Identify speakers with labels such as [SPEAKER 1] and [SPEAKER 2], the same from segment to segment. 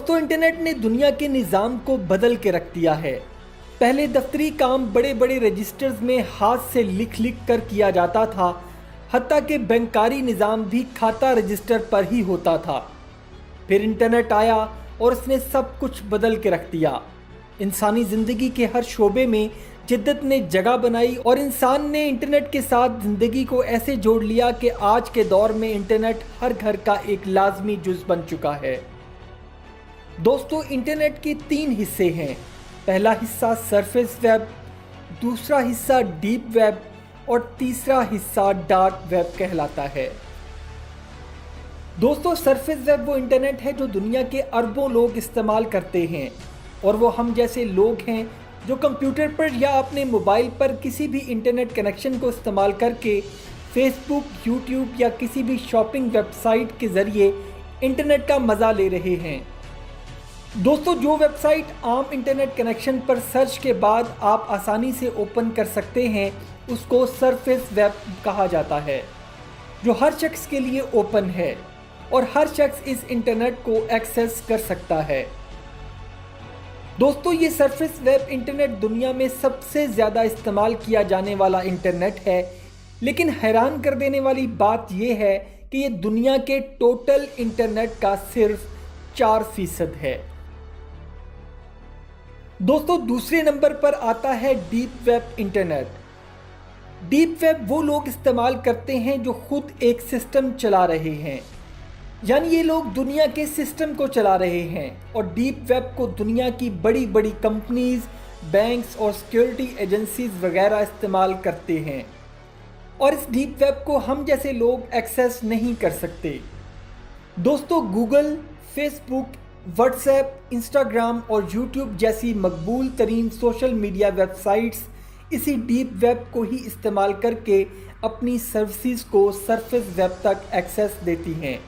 [SPEAKER 1] दोस्तों इंटरनेट ने दुनिया के निज़ाम को बदल के रख दिया है। पहले दफ्तरी काम बड़े बड़े रजिस्टर्स में हाथ से लिख लिख कर किया जाता था, हत्ता कि बैंकारी निज़ाम भी खाता रजिस्टर पर ही होता था। फिर इंटरनेट आया और उसने सब कुछ बदल के रख दिया। इंसानी ज़िंदगी के हर शोबे में जिद्दत ने जगह बनाई और इंसान ने इंटरनेट के साथ ज़िंदगी को ऐसे जोड़ लिया कि आज के दौर में इंटरनेट हर घर का एक लाजमी जुज़ बन चुका है। दोस्तों इंटरनेट के 3 हिस्से हैं। पहला हिस्सा सरफेस वेब, दूसरा हिस्सा डीप वेब और तीसरा हिस्सा डार्क वेब कहलाता है। दोस्तों सरफेस वेब वो इंटरनेट है जो दुनिया के अरबों लोग इस्तेमाल करते हैं और वो हम जैसे लोग हैं जो कंप्यूटर पर या अपने मोबाइल पर किसी भी इंटरनेट कनेक्शन को इस्तेमाल करके फेसबुक, यूट्यूब या किसी भी शॉपिंग वेबसाइट के ज़रिए इंटरनेट का मज़ा ले रहे हैं। दोस्तों जो वेबसाइट आम इंटरनेट कनेक्शन पर सर्च के बाद आप आसानी से ओपन कर सकते हैं उसको सरफेस वेब कहा जाता है, जो हर शख्स के लिए ओपन है और हर शख्स इस इंटरनेट को एक्सेस कर सकता है। दोस्तों ये सरफेस वेब इंटरनेट दुनिया में सबसे ज़्यादा इस्तेमाल किया जाने वाला इंटरनेट है, लेकिन हैरान कर देने वाली बात यह है कि ये दुनिया के टोटल इंटरनेट का सिर्फ 4% है। दोस्तों दूसरे नंबर पर आता है deep web internet. Deep web वो लोग इस्तेमाल करते हैं जो खुद एक सिस्टम चला रहे हैं, यानी ये लोग दुनिया के सिस्टम को चला रहे हैं और डीप वेब को दुनिया की बड़ी बड़ी कंपनीज, बैंक्स और सिक्योरिटी एजेंसीज वगैरह इस्तेमाल करते हैं और इस डीप वेब को हम जैसे लोग एक्सेस नहीं कर सकते। दोस्तों गूगल, फेसबुक, व्हाट्सएप, इंस्टाग्राम और यूट्यूब जैसी मकबूल तरीन सोशल मीडिया वेबसाइट्स इसी डीप वेब को ही इस्तेमाल करके अपनी सर्विसेज को सरफेस वेब तक एक्सेस देती हैं,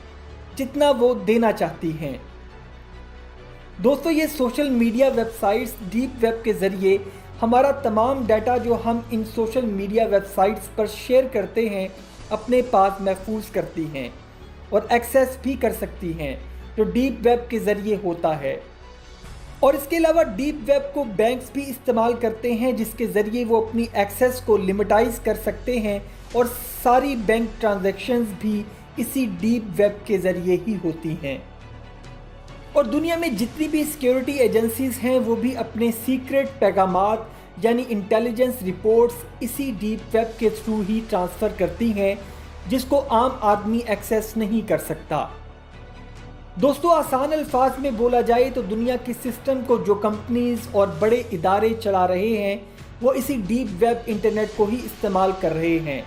[SPEAKER 1] जितना वो देना चाहती हैं। दोस्तों ये social media websites deep web के ज़रिए हमारा तमाम डाटा जो हम इन सोशल मीडिया वेबसाइट्स पर शेयर करते हैं अपने पास महफूज करती हैं और एक्सेस भी कर सकती हैं, जो डीप वेब के ज़रिए होता है। और इसके अलावा डीप वेब को बैंक्स भी इस्तेमाल करते हैं, जिसके ज़रिए वो अपनी एक्सेस को लिमिटाइज कर सकते हैं और सारी बैंक ट्रांजैक्शंस भी इसी डीप वेब के ज़रिए ही होती हैं। और दुनिया में जितनी भी सिक्योरिटी एजेंसीज हैं वो भी अपने सीक्रेट पैगामात यानी इंटेलिजेंस रिपोर्ट्स इसी डीप वेब के थ्रू ही ट्रांसफ़र करती हैं, जिसको आम आदमी एक्सेस नहीं कर सकता। दोस्तों आसान अल्फाज में बोला जाए तो दुनिया के सिस्टम को जो कंपनीज और बड़े इदारे चला रहे हैं वो इसी डीप वेब इंटरनेट को ही इस्तेमाल कर रहे हैं।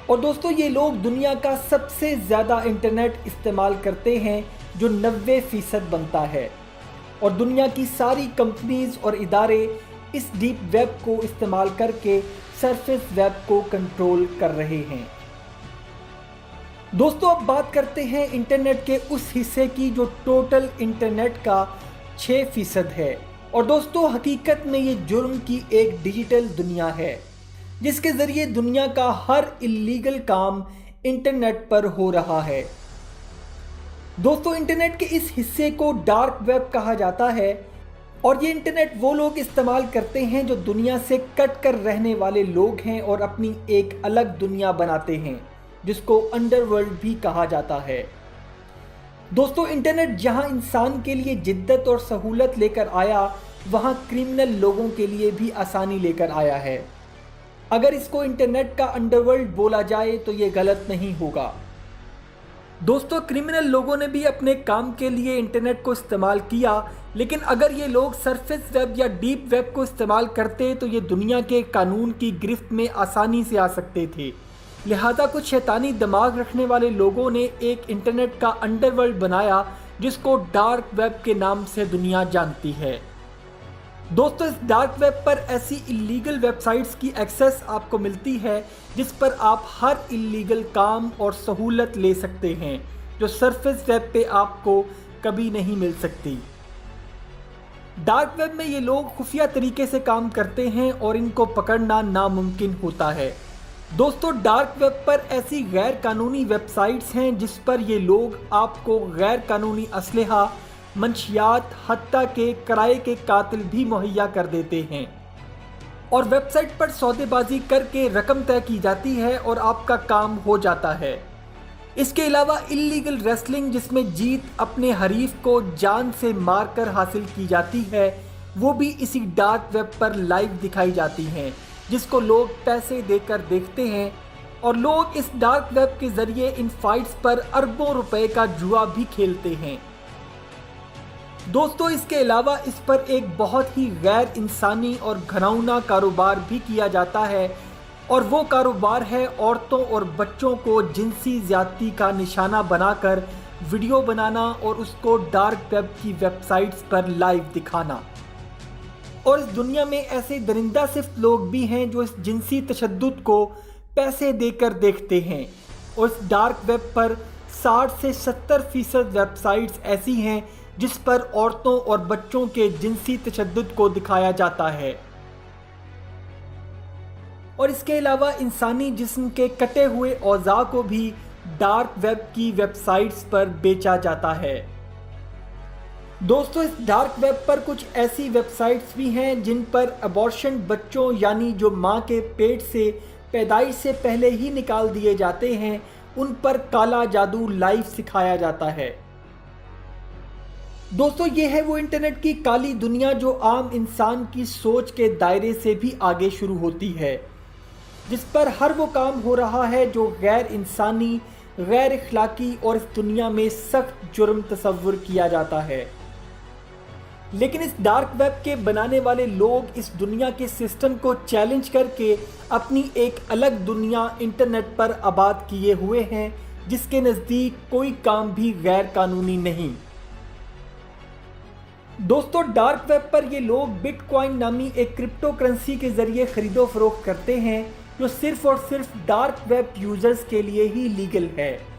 [SPEAKER 1] और दोस्तों ये लोग दुनिया का सबसे ज़्यादा इंटरनेट इस्तेमाल करते हैं, जो 90% बनता है। और दुनिया की सारी कंपनीज और इदारे इस डीप वेब को इस्तेमाल करके सरफेस वेब को कंट्रोल कर रहे हैं। दोस्तों अब बात करते हैं इंटरनेट के उस हिस्से की जो टोटल इंटरनेट का 6% है। और दोस्तों हकीकत में ये जुर्म की एक डिजिटल दुनिया है, जिसके ज़रिए दुनिया का हर इल्लीगल काम इंटरनेट पर हो रहा है। दोस्तों इंटरनेट के इस हिस्से को डार्क वेब कहा जाता है और ये इंटरनेट वो लोग इस्तेमाल करते हैं जो दुनिया से कट कर रहने वाले लोग हैं और अपनी एक अलग दुनिया बनाते हैं, जिसको अंडरवर्ल्ड भी कहा जाता है। दोस्तों इंटरनेट जहां इंसान के लिए जिद्दत और सहूलत लेकर आया, वहां क्रिमिनल लोगों के लिए भी आसानी लेकर आया है। अगर इसको इंटरनेट का अंडरवर्ल्ड बोला जाए तो ये गलत नहीं होगा। दोस्तों क्रिमिनल लोगों ने भी अपने काम के लिए इंटरनेट को इस्तेमाल किया, लेकिन अगर ये लोग सरफेस वेब या डीप वेब को इस्तेमाल करते तो ये दुनिया के कानून की गिरफ्त में आसानी से आ सकते थे। लिहाजा कुछ शैतानी दिमाग रखने वाले लोगों ने एक इंटरनेट का अंडरवर्ल्ड बनाया, जिसको डार्क वेब के नाम से दुनिया जानती है। दोस्तों इस डार्क वेब पर ऐसी इल्लीगल वेबसाइट्स की एक्सेस आपको मिलती है जिस पर आप हर इल्लीगल काम और सहूलत ले सकते हैं, जो सरफेस वेब पे आपको कभी नहीं मिल सकती। डार्क वेब में ये लोग खुफिया तरीके से काम करते हैं और इनको पकड़ना नामुमकिन होता है। दोस्तों डार्क वेब पर ऐसी गैर कानूनी वेबसाइट्स हैं जिस पर ये लोग आपको गैर कानूनी असलहा, منشیات حتیٰ کہ کرائے کے قاتل بھی مہیا کر دیتے ہیں، اور ویب سائٹ پر سودے بازی کر کے رقم طے کی جاتی ہے اور آپ کا کام ہو جاتا ہے۔ اس کے علاوہ اللیگل ریسلنگ، جس میں جیت اپنے حریف کو جان سے مار کر حاصل کی جاتی ہے، وہ بھی اسی ڈارک ویب پر لائیو دکھائی جاتی ہیں، جس کو لوگ پیسے دے کر دیکھتے ہیں، اور لوگ اس ڈارک ویب کے ذریعے ان فائٹس پر اربوں روپے کا جوا بھی کھیلتے ہیں۔ دوستو، اس کے علاوہ اس پر ایک بہت ہی غیر انسانی اور گھناؤنا کاروبار بھی کیا جاتا ہے، اور وہ کاروبار ہے عورتوں اور بچوں کو جنسی زیادتی کا نشانہ بنا کر ویڈیو بنانا اور اس کو ڈارک ویب کی ویب سائٹس پر لائیو دکھانا۔ اور اس دنیا میں ایسے درندہ صرف لوگ بھی ہیں جو اس جنسی تشدد کو پیسے دے کر دیکھتے ہیں، اور اس ڈارک ویب پر 60 سے 70% ویب سائٹس ایسی ہیں جس پر عورتوں اور بچوں کے جنسی تشدد کو دکھایا جاتا ہے، اور اس کے علاوہ انسانی جسم کے کٹے ہوئے اعضاء کو بھی ڈارک ویب کی ویب سائٹس پر بیچا جاتا ہے۔ دوستو، اس ڈارک ویب پر کچھ ایسی ویب سائٹس بھی ہیں جن پر ابارشن بچوں، یعنی جو ماں کے پیٹ سے پیدائش سے پہلے ہی نکال دیے جاتے ہیں، ان پر کالا جادو لائیو سکھایا جاتا ہے۔ دوستو، یہ ہے وہ انٹرنیٹ کی کالی دنیا جو عام انسان کی سوچ کے دائرے سے بھی آگے شروع ہوتی ہے، جس پر ہر وہ کام ہو رہا ہے جو غیر انسانی، غیر اخلاقی اور اس دنیا میں سخت جرم تصور کیا جاتا ہے۔ لیکن اس ڈارک ویب کے بنانے والے لوگ اس دنیا کے سسٹم کو چیلنج کر کے اپنی ایک الگ دنیا انٹرنیٹ پر آباد کیے ہوئے ہیں، جس کے نزدیک کوئی کام بھی غیر قانونی نہیں۔ دوستو، ڈارک ویب پر یہ لوگ بٹ کوائن نامی ایک کرپٹو کرنسی کے ذریعے خرید و فروخت کرتے ہیں، جو صرف اور صرف ڈارک ویب یوزرز کے لیے ہی لیگل ہے۔